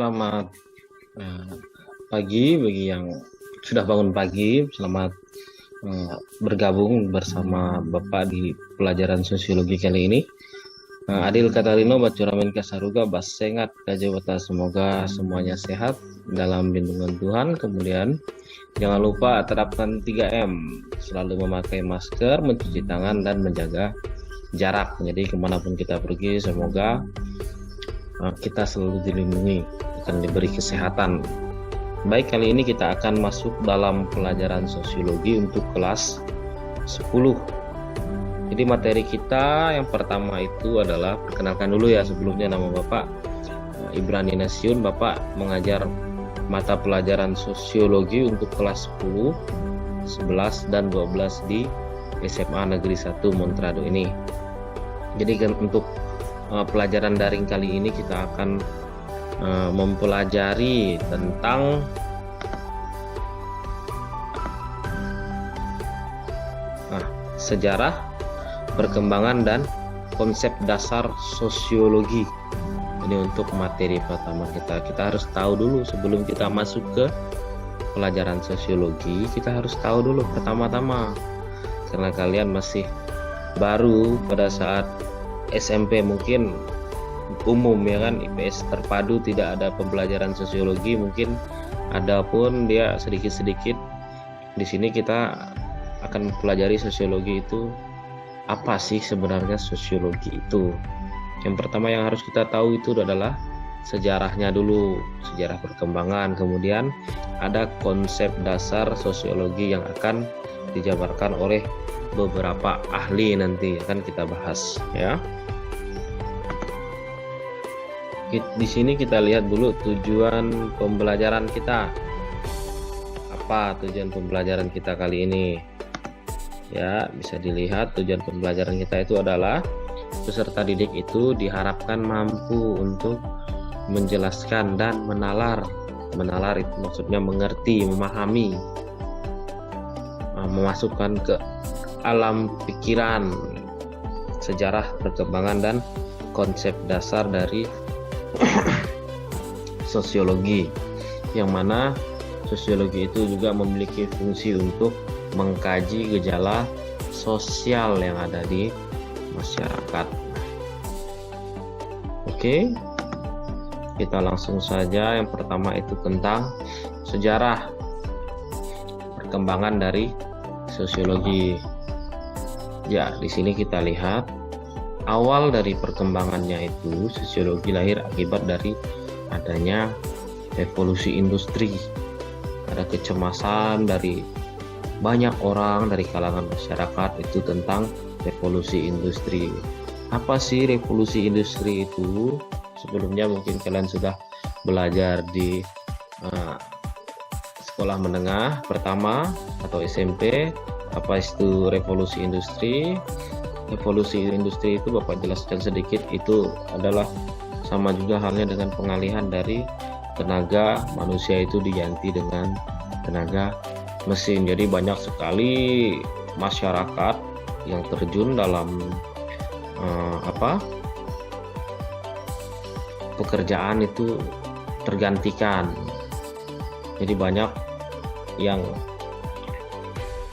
selamat pagi bagi yang sudah bangun pagi. Selamat bergabung bersama Bapak di pelajaran sosiologi kali ini. Adil Katarino Bacuramin Kasaruga Basengat Kajawata, semoga semuanya sehat dalam lindungan Tuhan. Kemudian jangan lupa terapkan 3M, selalu memakai masker, mencuci tangan, dan menjaga jarak. Jadi kemanapun kita pergi, semoga kita selalu dilindungi, akan diberi kesehatan. Baik, kali ini kita akan masuk dalam pelajaran sosiologi untuk kelas 10. Jadi materi kita yang pertama itu adalah, perkenalkan dulu ya sebelumnya, nama Bapak Ibrani Nasiun. Bapak mengajar mata pelajaran sosiologi untuk kelas 10, 11, dan 12 di SMA Negeri 1 Montrado ini. Jadi untuk pelajaran daring kali ini kita akan mempelajari tentang sejarah, perkembangan, dan konsep dasar sosiologi. Ini untuk materi pertama kita harus tahu dulu sebelum kita masuk ke pelajaran sosiologi. Kita harus tahu dulu pertama-tama, karena kalian masih baru pada saat SMP, mungkin umum ya kan, IPS terpadu tidak ada pembelajaran sosiologi, mungkin ada pun dia sedikit-sedikit. Di sini kita akan pelajari sosiologi itu apa sih sebenarnya sosiologi itu. Yang pertama yang harus kita tahu itu adalah sejarahnya dulu, sejarah perkembangan. Kemudian ada konsep dasar sosiologi yang akan dijabarkan oleh beberapa ahli, nanti akan kita bahas ya. Di sini kita lihat dulu tujuan pembelajaran kita. Apa tujuan pembelajaran kita kali ini? Ya, bisa dilihat tujuan pembelajaran kita itu adalah peserta didik itu diharapkan mampu untuk menjelaskan dan menalar. Menalar itu maksudnya mengerti, memahami, memasukkan ke alam pikiran sejarah, perkembangan, dan konsep dasar dari sosiologi, yang mana sosiologi itu juga memiliki fungsi untuk mengkaji gejala sosial yang ada di masyarakat. Oke, kita langsung saja. Yang pertama itu tentang sejarah perkembangan dari sosiologi. Ya, di sini kita lihat awal dari perkembangannya itu sosiologi lahir akibat dari adanya revolusi industri. Ada kecemasan dari banyak orang dari kalangan masyarakat itu tentang revolusi industri. Apa sih revolusi industri itu? Sebelumnya mungkin kalian sudah belajar di sekolah menengah pertama atau SMP. Apa itu revolusi industri? Revolusi industri itu Bapak jelaskan sedikit, itu adalah sama juga halnya dengan pengalihan dari tenaga manusia itu diganti dengan tenaga mesin. Jadi banyak sekali masyarakat yang terjun dalam pekerjaan itu tergantikan. Jadi banyak yang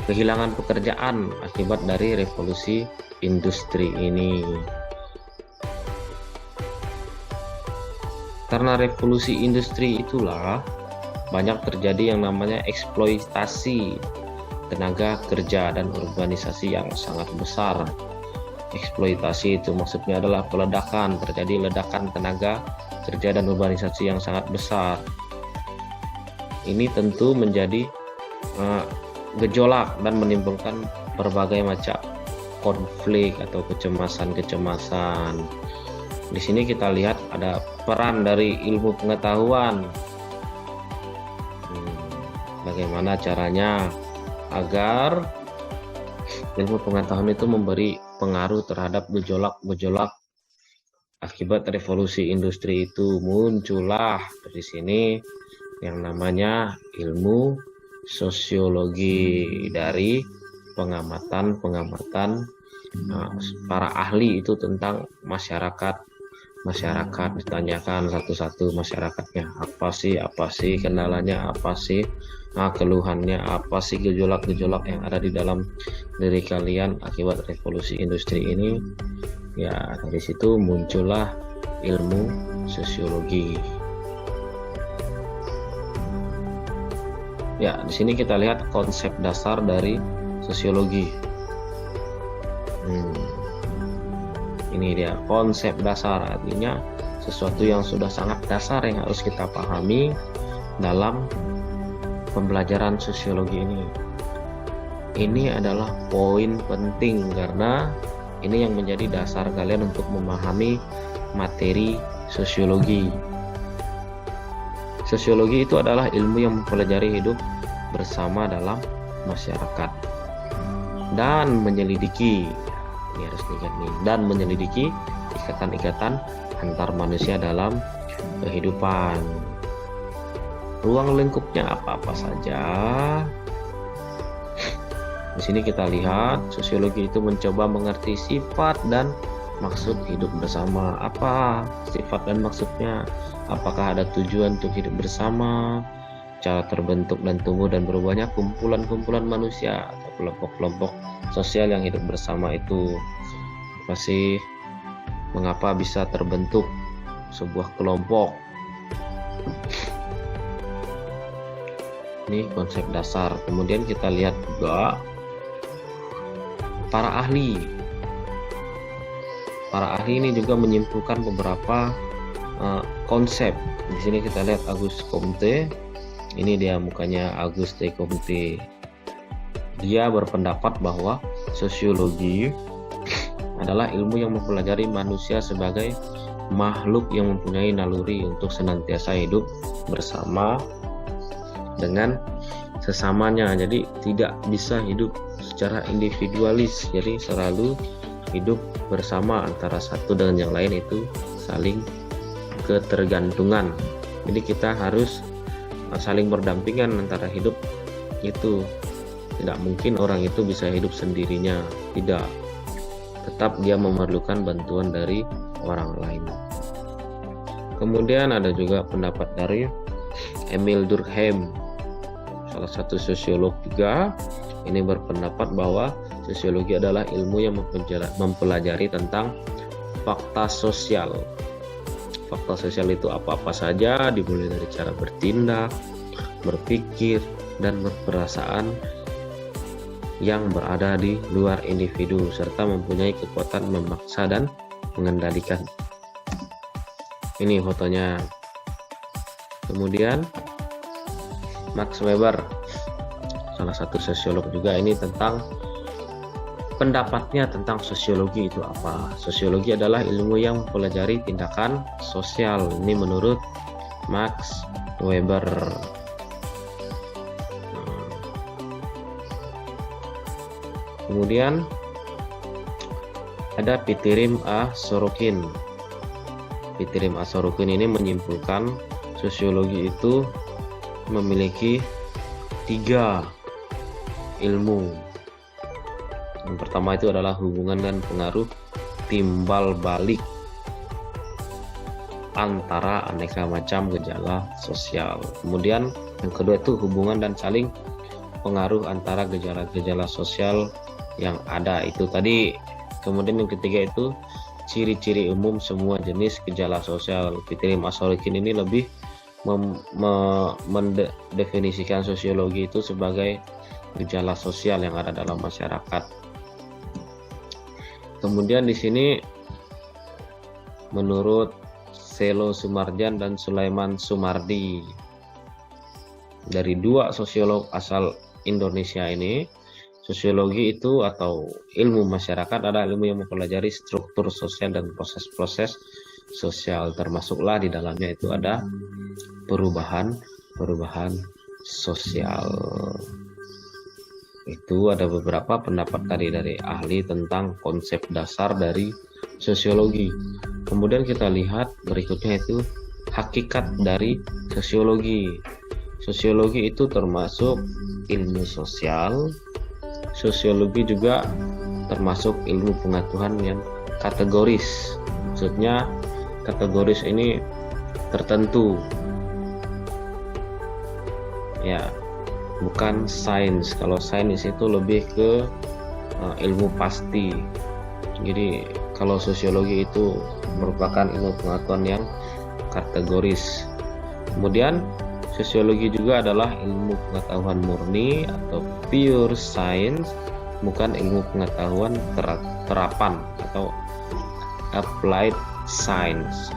kehilangan pekerjaan akibat dari revolusi industri ini. Karena revolusi industri itulah banyak terjadi yang namanya eksploitasi tenaga kerja dan urbanisasi yang sangat besar. Eksploitasi itu maksudnya adalah peledakan, terjadi ledakan tenaga kerja dan urbanisasi yang sangat besar. Ini tentu menjadi gejolak dan menimbulkan berbagai macam konflik atau kecemasan. Di sini kita lihat ada peran dari ilmu pengetahuan. Bagaimana caranya agar ilmu pengetahuan itu memberi pengaruh terhadap gejolak-gejolak akibat revolusi industri itu. Muncullah dari sini yang namanya ilmu sosiologi, dari pengamatan para ahli itu tentang masyarakat masyarakat, ditanyakan satu-satu masyarakatnya, apa sih kendalanya, apa sih keluhannya, apa sih gejolak-gejolak yang ada di dalam diri kalian akibat revolusi industri ini. Ya, dari situ muncullah ilmu sosiologi. Ya, di sini kita lihat konsep dasar dari sosiologi. Ini dia konsep dasar, artinya sesuatu yang sudah sangat dasar yang harus kita pahami dalam pembelajaran sosiologi ini. Ini adalah poin penting karena ini yang menjadi dasar kalian untuk memahami materi sosiologi. Sosiologi itu adalah ilmu yang mempelajari hidup bersama dalam masyarakat dan menyelidiki, ini harus diingat nih, dan menyelidiki ikatan-ikatan antar manusia dalam kehidupan. Ruang lingkupnya apa-apa saja. Di sini kita lihat sosiologi itu mencoba mengerti sifat dan maksud hidup bersama. Apa sifat dan maksudnya? Apakah ada tujuan untuk hidup bersama? Cara terbentuk dan tumbuh dan berubahnya kumpulan-kumpulan manusia atau kelompok-kelompok sosial yang hidup bersama itu. Masih mengapa bisa terbentuk sebuah kelompok? Ini konsep dasar. Kemudian kita lihat juga para ahli. Para ahli ini juga menyimpulkan beberapa konsep. Di sini kita lihat Auguste Comte. Ini dia mukanya, Auguste Comte. Dia berpendapat bahwa sosiologi adalah ilmu yang mempelajari manusia sebagai makhluk yang mempunyai naluri untuk senantiasa hidup bersama dengan sesamanya. Jadi tidak bisa hidup secara individualis, jadi selalu hidup bersama antara satu dengan yang lain, itu saling ketergantungan. Jadi kita harus saling berdampingan antara hidup itu. Tidak mungkin orang itu bisa hidup sendirinya, tidak. Tetap dia memerlukan bantuan dari orang lain. Kemudian ada juga pendapat dari Emil Durkheim, salah satu sosiolog juga. Ini berpendapat bahwa sosiologi adalah ilmu yang mempelajari tentang fakta sosial. Fakta sosial itu apa-apa saja, dimulai dari cara bertindak, berpikir, dan berperasaan yang berada di luar individu, serta mempunyai kekuatan memaksa dan mengendalikan. Ini fotonya. Kemudian Max Weber, salah satu sosiolog juga, ini tentang pendapatnya tentang sosiologi itu apa. Sosiologi adalah ilmu yang mempelajari tindakan sosial. Ini menurut Max Weber. Kemudian ada Pitirim A. Sorokin. Pitirim A. Sorokin ini menyimpulkan sosiologi itu memiliki 3 ilmu. Yang pertama itu adalah hubungan dan pengaruh timbal balik antara aneka macam gejala sosial. Kemudian yang kedua itu hubungan dan saling pengaruh antara gejala-gejala sosial yang ada, itu tadi. Kemudian yang ketiga itu ciri-ciri umum semua jenis gejala sosial. Pitirim A. Sorokin ini lebih mendefinisikan sosiologi itu sebagai gejala sosial yang ada dalam masyarakat. Kemudian di sini menurut Selo Sumarjan dan Sulaiman Sumardi, dari 2 sosiolog asal Indonesia ini, sosiologi itu atau ilmu masyarakat adalah ilmu yang mempelajari struktur sosial dan proses-proses sosial, termasuklah di dalamnya itu ada perubahan sosial. Itu ada beberapa pendapat tadi dari ahli tentang konsep dasar dari sosiologi. Kemudian kita lihat berikutnya itu hakikat dari sosiologi. Sosiologi itu termasuk ilmu sosial. Sosiologi juga termasuk ilmu pengetahuan yang kategoris. Maksudnya kategoris ini tertentu, ya, bukan sains. Kalau sains itu lebih ke ilmu pasti. Jadi kalau sosiologi itu merupakan ilmu pengetahuan yang kategoris. Kemudian sosiologi juga adalah ilmu pengetahuan murni atau pure science, bukan ilmu pengetahuan terapan atau applied science.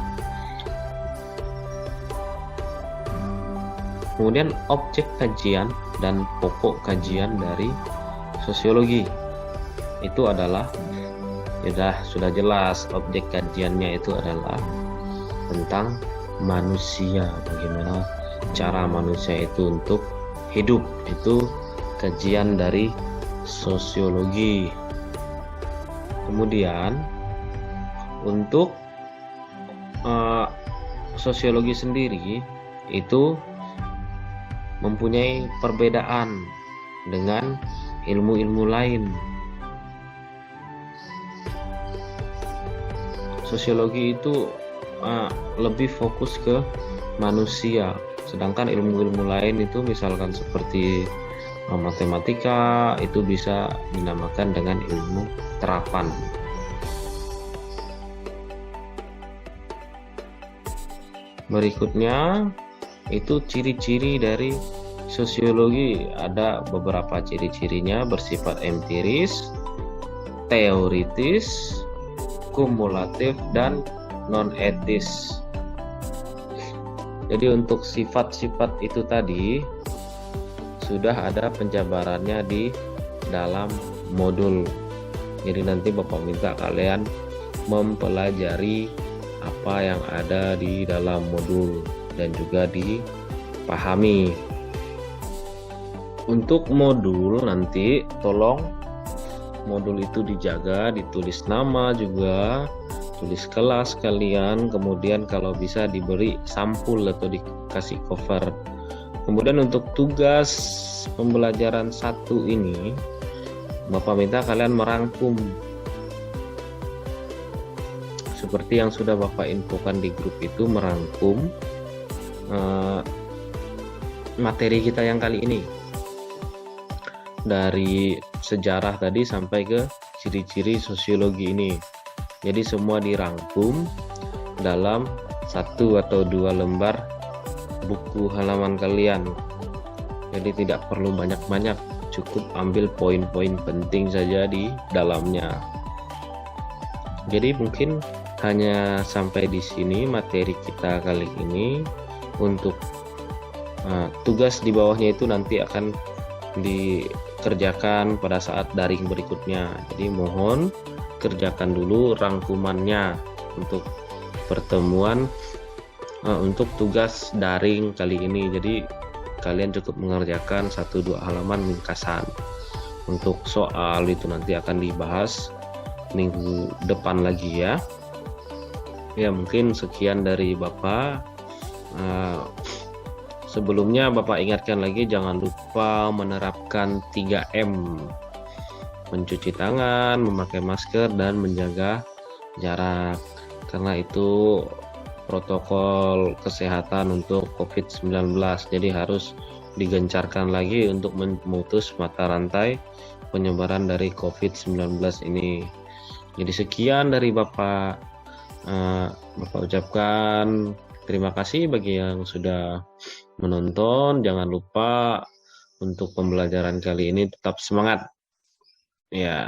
Kemudian objek kajian dan pokok kajian dari sosiologi itu adalah, sudah jelas objek kajiannya itu adalah tentang manusia, bagaimana cara manusia itu untuk hidup, itu kajian dari sosiologi. Kemudian untuk sosiologi sendiri itu mempunyai perbedaan dengan ilmu-ilmu lain. Sosiologi itu lebih fokus ke manusia, sedangkan ilmu-ilmu lain itu misalkan seperti matematika itu bisa dinamakan dengan ilmu terapan. Berikutnya itu ciri-ciri dari sosiologi. Ada beberapa ciri-cirinya: bersifat empiris, teoritis, kumulatif, dan non-etis. Jadi untuk sifat-sifat itu tadi sudah ada penjabarannya di dalam modul. Jadi nanti Bapak minta kalian mempelajari apa yang ada di dalam modul dan juga dipahami. Untuk modul nanti tolong modul itu dijaga, ditulis nama juga, tulis kelas kalian, kemudian kalau bisa diberi sampul atau dikasih cover. Kemudian untuk tugas pembelajaran 1 ini Bapak minta kalian merangkum seperti yang sudah Bapak infokan di grup itu, merangkum materi kita yang kali ini dari sejarah tadi sampai ke ciri-ciri sosiologi ini. Jadi semua dirangkum dalam 1 atau 2 lembar buku halaman kalian. Jadi tidak perlu banyak-banyak, cukup ambil poin-poin penting saja di dalamnya. Jadi mungkin hanya sampai di sini materi kita kali ini. Untuk tugas di bawahnya itu nanti akan dikerjakan pada saat daring berikutnya. Jadi mohon kerjakan dulu rangkumannya untuk pertemuan untuk tugas daring kali ini. Jadi kalian cukup mengerjakan 1-2 halaman ringkasan. Untuk soal itu nanti akan dibahas minggu depan lagi ya. Ya, mungkin sekian dari Bapak. Sebelumnya Bapak ingatkan lagi, jangan lupa menerapkan 3M: mencuci tangan, memakai masker, dan menjaga jarak, karena itu protokol kesehatan untuk COVID-19. Jadi harus digencarkan lagi untuk memutus mata rantai penyebaran dari COVID-19 ini. Jadi sekian dari Bapak. Bapak ucapkan terima kasih bagi yang sudah menonton. Jangan lupa untuk pembelajaran kali ini tetap semangat. Ya.